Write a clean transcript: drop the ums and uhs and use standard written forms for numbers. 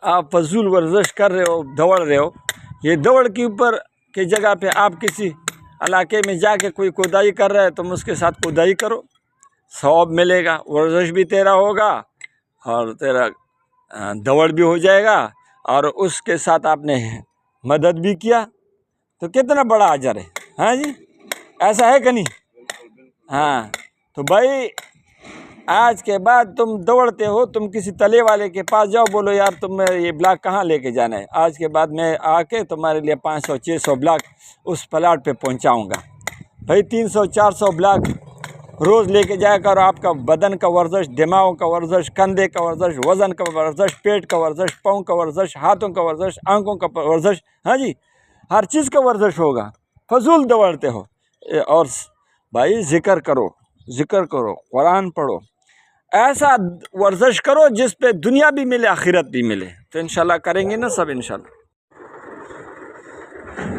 آپ فضول ورزش کر رہے ہو، دوڑ رہے ہو، یہ دوڑ کے اوپر کی جگہ پہ آپ کسی علاقے میں جا کے کوئی کودائی کر رہا ہے، تم اس کے ساتھ کودائی کرو، ثواب ملے گا، ورزش بھی تیرا ہوگا اور تیرا دوڑ بھی ہو جائے گا، اور اس کے ساتھ آپ نے مدد بھی کیا، تو کتنا بڑا اجر ہے۔ ہاں جی، ایسا ہے کہ نہیں؟ ہاں، تو بھائی آج کے بعد تم دوڑتے ہو، تم کسی تلے والے کے پاس جاؤ، بولو یار تم یہ بلاک کہاں لے کے جانا ہے، آج کے بعد میں آ کے تمہارے لیے 500-600 بلاک اس پلاٹ پہ پہنچاؤں گا۔ بھائی 300-400 بلاک روز لے کے جایا کرو، آپ کا بدن کا ورزش، دماغ کا ورزش، کندھے کا ورزش، وزن کا ورزش، پیٹ کا ورزش، پاؤں کا ورزش، ہاتھوں کا ورزش، آنکھوں کا ورزش، ہاں جی، ہر چیز کا ورزش ہوگا۔ فضول دوڑتے ہو۔ اور بھائی ذکر کرو، ذکر کرو، قرآن پڑھو، ایسا ورزش کرو جس پہ دنیا بھی ملے، آخرت بھی ملے، تو انشاءاللہ کریں گے نا سب انشاءاللہ۔